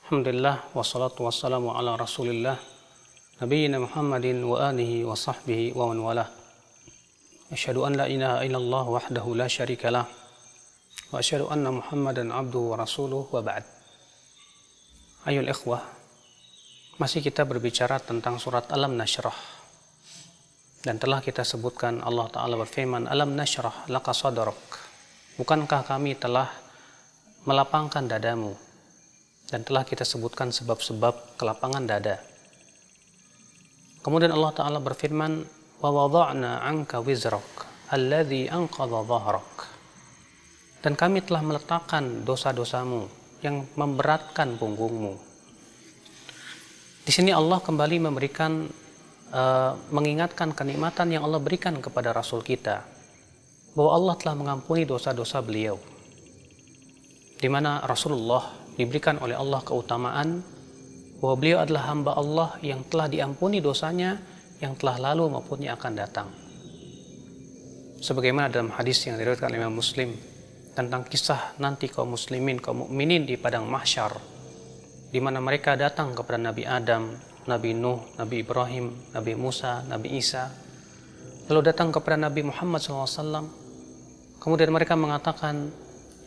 Alhamdulillah wassalatu wassalamu ala Rasulillah Nabiyyina Muhammadin wa alihi wa sahbihi wa man walah. Asyhadu an la ilaha illallah wahdahu la syarika lah wa asyhadu anna Muhammadan abduhu wa rasuluh wa ba'd. Ayol ikhwah, masih kita berbicara tentang surat Alam Nashrah. Dan telah kita sebutkan Allah Ta'ala berfirman, Alam nashrah laka sadrak. Bukankah kami telah melapangkan dadamu? Dan telah kita sebutkan sebab-sebab kelapangan dada. Kemudian Allah Ta'ala berfirman, wa wada'na anka wizrak alladhi anqadha dhahrak. Dan kami telah meletakkan dosa-dosamu yang memberatkan punggungmu. Di sini Allah kembali memberikan mengingatkan kenikmatan yang Allah berikan kepada Rasul kita, bahwa Allah telah mengampuni dosa-dosa beliau, di mana Rasulullah diberikan oleh Allah keutamaan bahwa beliau adalah hamba Allah yang telah diampuni dosanya yang telah lalu maupun yang akan datang. Sebagaimana dalam hadis yang diriwayatkan oleh Imam Muslim tentang kisah nanti kaum muslimin, kaum mukminin di padang mahsyar, di mana mereka datang kepada Nabi Adam, Nabi Nuh, Nabi Ibrahim, Nabi Musa, Nabi Isa, lalu datang kepada Nabi Muhammad SAW. Kemudian mereka mengatakan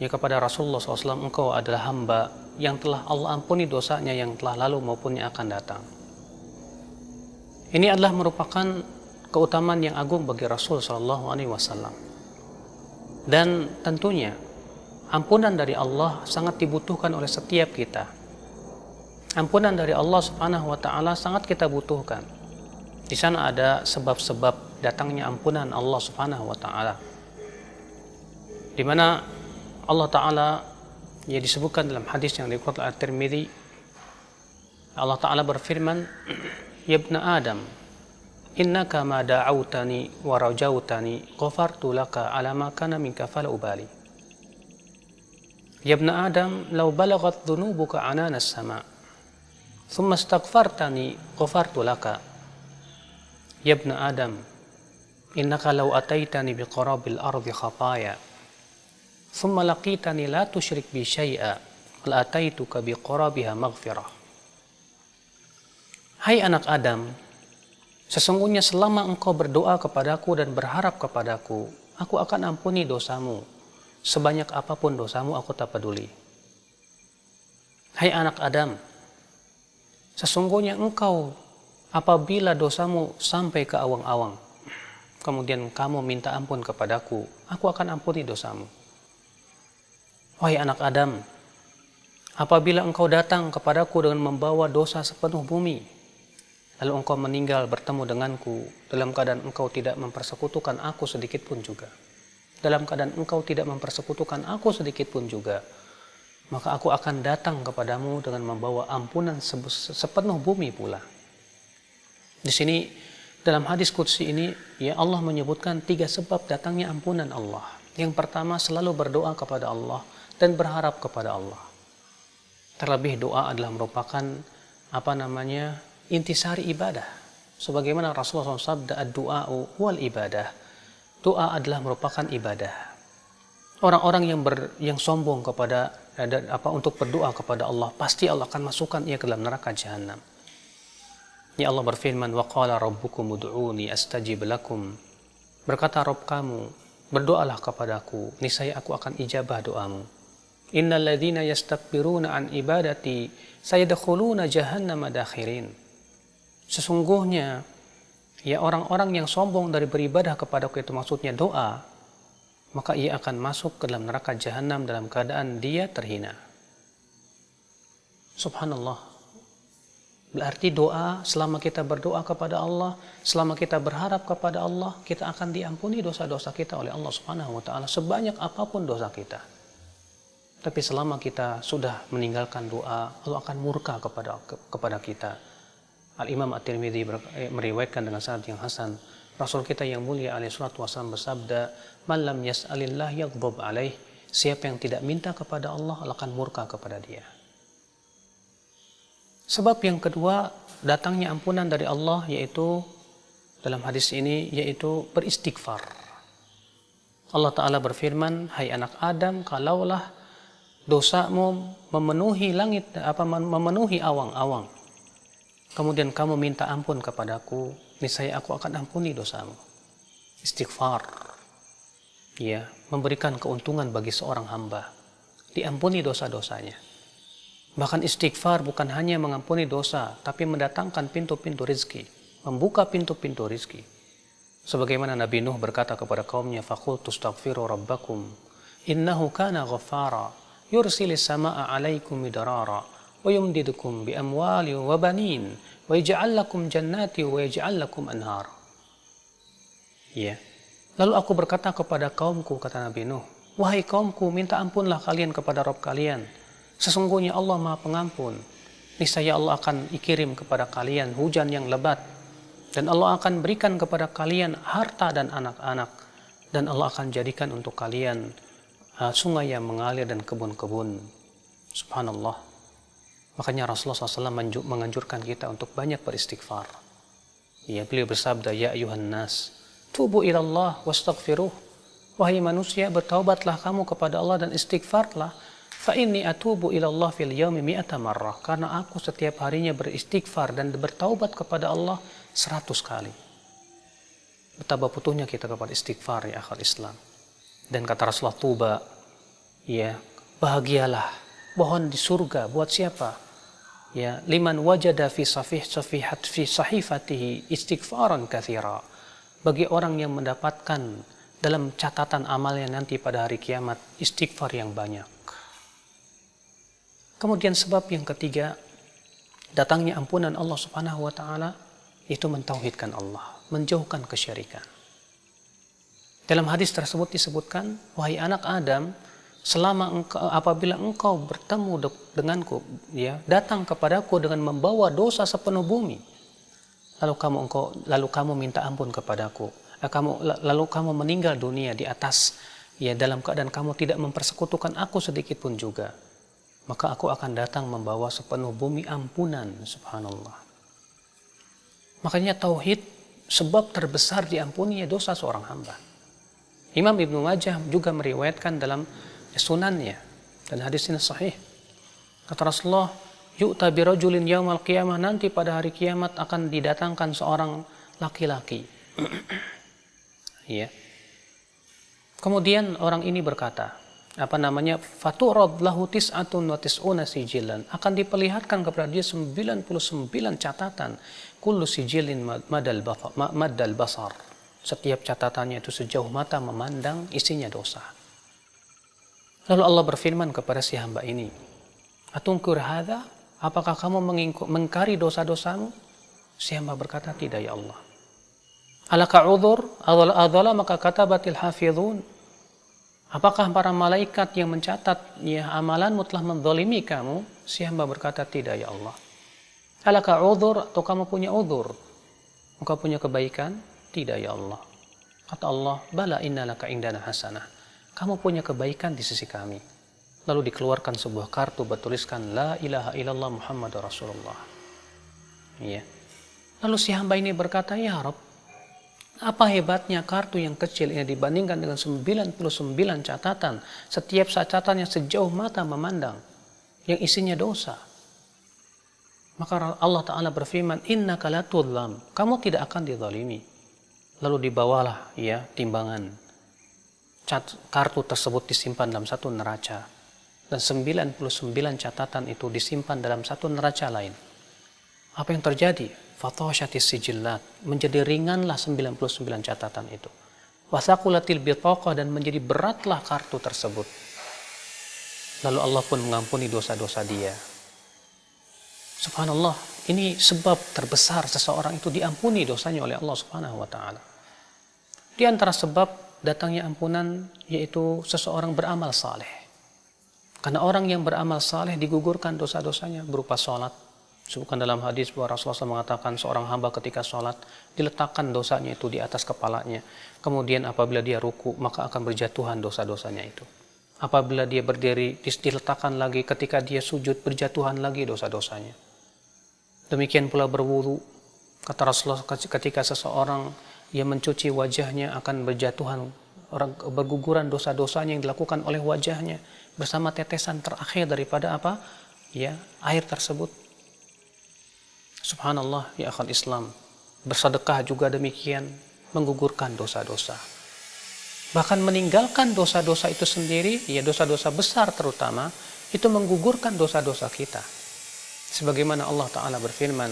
kepada Rasulullah SAW, engkau adalah hamba yang telah Allah ampuni dosanya yang telah lalu maupun yang akan datang. Ini adalah merupakan keutamaan yang agung bagi Rasul SAW. Dan tentunya ampunan dari Allah sangat dibutuhkan oleh setiap kita. Ampunan dari Allah Subhanahu wa Ta'ala sangat kita butuhkan. Di sana ada sebab-sebab datangnya ampunan Allah Subhanahu wa Ta'ala, di mana Allah Ta'ala disebutkan dalam hadis yang diriwayatkan oleh At-Tirmidzi. Allah Ta'ala berfirman, ya ibna Adam, innaka ma da'autani wa rajautani ghafartu laka ala ma kana minka fala ubali. Ya ibna Adam, law balagat dhunubuka anana as-sama' thumma astaghfartani ghafartu laka. Ya ibna Adam, innaka law ataitani biqarabil ardi khataya thumma laqitani la tusyrik bi syai'a la ataituka biqarabiha maghfirah. Hai anak Adam, sesungguhnya selama engkau berdoa kepadaku dan berharap kepadaku, aku akan ampuni dosamu. Sebanyak apapun dosamu, aku tak peduli. Hai anak Adam, sesungguhnya engkau apabila dosamu sampai ke awang-awang, kemudian kamu minta ampun kepadaku, aku akan ampuni dosamu. Wahai anak Adam, apabila engkau datang kepadaku dengan membawa dosa sepenuh bumi, lalu engkau meninggal bertemu denganku dalam keadaan engkau tidak mempersekutukan aku sedikit pun juga, dalam keadaan engkau tidak mempersekutukan aku sedikit pun juga, maka aku akan datang kepadamu dengan membawa ampunan sepenuh bumi pula. Di sini dalam hadis qudsi ini, Allah menyebutkan 3 sebab datangnya ampunan Allah. Yang pertama, selalu berdoa kepada Allah dan berharap kepada Allah. Terlebih doa adalah merupakan intisari ibadah. Sebagaimana Rasulullah SAW sabda, ad-du'a'u wal ibadah. Doa adalah merupakan ibadah. Orang-orang yang sombong kepada untuk berdoa kepada Allah, pasti Allah akan masukkan ia ke dalam neraka jahanam. Ya Allah berfirman, wa qala rabbukum ud'uni astajib lakum. Berkata Rabb kamu, berdoalah kepadaku, niscaya aku akan ijabah doamu. Innal ladzina yastakbiruna an ibadati sayadkhuluna jahannama dakhirin. Sesungguhnya orang-orang yang sombong dari beribadah kepadaku, itu maksudnya doa, maka ia akan masuk ke dalam neraka jahanam dalam keadaan dia terhina. Subhanallah. Berarti doa, selama kita berdoa kepada Allah, selama kita berharap kepada Allah, kita akan diampuni dosa-dosa kita oleh Allah Subhanahu wa Ta'ala, sebanyak apapun dosa kita. Tapi selama kita sudah meninggalkan doa, Allah akan murka kepada kita. Al-Imam At-Tirmidzi meriwayatkan dengan sanad yang hasan, Rasul kita yang mulia alaihi salatu wasallam bersabda, man lam yas'alillah yaghdab alaih. Siapa yang tidak minta kepada Allah, Allah akan murka kepada dia. Sebab yang kedua, datangnya ampunan dari Allah, yaitu dalam hadis ini, yaitu beristighfar. Allah Ta'ala berfirman, hai anak Adam, kalaulah dosamu memenuhi langit, memenuhi awang-awang. Kemudian kamu minta ampun kepadaku, niscaya aku akan ampuni dosamu. Istighfar, ya, memberikan keuntungan bagi seorang hamba, diampuni dosa-dosanya. Bahkan istighfar bukan hanya mengampuni dosa, tapi mendatangkan pintu-pintu rizki, membuka pintu-pintu rizki. Sebagaimana Nabi Nuh berkata kepada kaumnya, faqultu astaghfiru rabbakum innahu kana ghaffara yursilis samaa'a 'alaikum midrara wa yumdidukum bi amwali wa banin wa yaj'al lakum jannati wa yaj'al lakum anhar. Ya. Lalu aku berkata kepada kaumku, kata Nabi Nuh, wahai kaumku, minta ampunlah kalian kepada Rabb kalian. Sesungguhnya Allah Maha Pengampun. Niscaya Allah akan kirim kepada kalian hujan yang lebat, dan Allah akan berikan kepada kalian harta dan anak-anak, dan Allah akan jadikan untuk kalian sungai yang mengalir dan kebun-kebun. Subhanallah. Makanya Rasulullah SAW menganjurkan kita untuk banyak beristighfar. Ya, beliau bersabda, ya ayuhan nas, tubu ilallah wastaghfiruh. Wahai manusia, bertaubatlah kamu kepada Allah dan istighfarlah. Fa inni atubu ilallah fil yaumi mi'ata marrah. Karena aku setiap harinya beristighfar dan bertaubat kepada Allah 100 kali. Betapa butuhnya kita kepada istighfar, ya akhal Islam. Dan kata Rasulullah, tuba, ya, bahagialah, pohon di surga buat siapa? Ya, liman wajada fi sahifatihi istighfaran katsira. Bagi orang yang mendapatkan dalam catatan amalnya nanti pada hari kiamat istighfar yang banyak. Kemudian sebab yang ketiga, datangnya ampunan Allah Subhanahu wa taala itu mentauhidkan Allah, menjauhkan kesyirikan. Dalam hadis tersebut disebutkan, wahai anak Adam, apabila engkau bertemu denganku, ya, datang kepadaku dengan membawa dosa sepenuh bumi, lalu kamu minta ampun kepadaku, lalu kamu meninggal dunia di atas, ya, dalam keadaan kamu tidak mempersekutukan aku sedikit pun juga, maka aku akan datang membawa sepenuh bumi ampunan. Subhanallah. Makanya tauhid sebab terbesar diampuninya dosa seorang hamba. Imam Ibnu Majah juga meriwayatkan dalam sunannya, dan hadis ini sahih. Kata Rasulullah, yu'ta birajulin yaumal qiyamah, nanti pada hari kiamat akan didatangkan seorang laki-laki. Ya. Kemudian orang ini berkata, faturad lahu tis'atun wa tis'una sijilan, akan diperlihatkan kepada dia 99 catatan, kullu sijilin maddal basar, setiap catatannya itu sejauh mata memandang, isinya dosa. Lalu Allah berfirman kepada si hamba ini, atungkur hadza, apakah kamu mengingkari dosa-dosamu? Si hamba berkata, tidak ya Allah. Alaka udhur adzala maka katabatil hafizun, apakah para malaikat yang mencatat, ya, amalanmu telah menzalimi kamu? Si hamba berkata, tidak ya Allah. Alaka udhur, atau kamu punya udhur, engkau punya kebaikan? Tidak ya Allah. Kata Allah, bala innalaka indana hasanah, kamu punya kebaikan di sisi kami. Lalu dikeluarkan sebuah kartu bertuliskan la ilaha illallah Muhammadur Rasulullah. Ya. Lalu si hamba ini berkata, ya Rabb, apa hebatnya kartu yang kecil ini dibandingkan dengan 99 catatan, setiap catatannya sejauh mata memandang, yang isinya dosa. Maka Allah Ta'ala berfirman, innaka la tudlam, kamu tidak akan dizalimi. Lalu dibawalah, ya, timbangan. Kartu tersebut disimpan dalam satu neraca, dan 99 catatan itu disimpan dalam satu neraca lain. Apa yang terjadi? Fathashatis sijillat, menjadi ringanlah 99 catatan itu. Wasaqulatil bitaqah, dan menjadi beratlah kartu tersebut. Lalu Allah pun mengampuni dosa-dosa dia. Subhanallah, ini sebab terbesar seseorang itu diampuni dosanya oleh Allah Subhanahu wa taala. Di antara sebab datangnya ampunan yaitu seseorang beramal saleh. Karena orang yang beramal saleh digugurkan dosa-dosanya berupa sholat. Sebutkan dalam hadis bahwa Rasulullah SAW mengatakan seorang hamba ketika sholat diletakkan dosanya itu di atas kepalanya. Kemudian apabila dia ruku maka akan berjatuhan dosa-dosanya itu. Apabila dia berdiri diletakkan lagi, ketika dia sujud berjatuhan lagi dosa-dosanya. Demikian pula berwudu. Kata Rasulullah, ketika seseorang yang mencuci wajahnya akan berjatuhan orang berguguran dosa-dosanya yang dilakukan oleh wajahnya bersama tetesan terakhir daripada apa? Ya, air tersebut. Subhanallah ya akhal Islam. Bersedekah juga demikian, menggugurkan dosa-dosa. Bahkan meninggalkan dosa-dosa itu sendiri, ya dosa-dosa besar terutama, itu menggugurkan dosa-dosa kita. Sebagaimana Allah Ta'ala berfirman,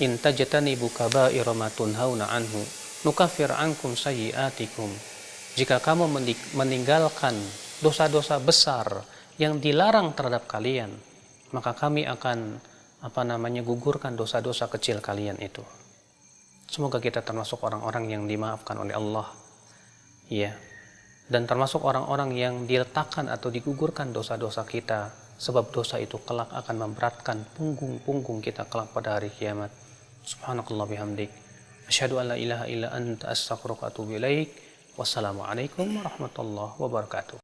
in tajtanibu kaba'ira ma tunhauna anhu nukaffir ankum sayyi'atikum. Jika kamu meninggalkan dosa-dosa besar yang dilarang terhadap kalian, maka kami akan gugurkan dosa-dosa kecil kalian itu. Semoga kita termasuk orang-orang yang dimaafkan oleh Allah. Ya. Dan termasuk orang-orang yang diletakkan atau digugurkan dosa-dosa kita, sebab dosa itu kelak akan memberatkan punggung kita kelak pada hari kiamat. Subhanakallah bihamdik. Asyhadu an la ilaha illa anta astaghfiruka wa atubu ilaik. Wassalamualaikum warahmatullahi wabarakatuh.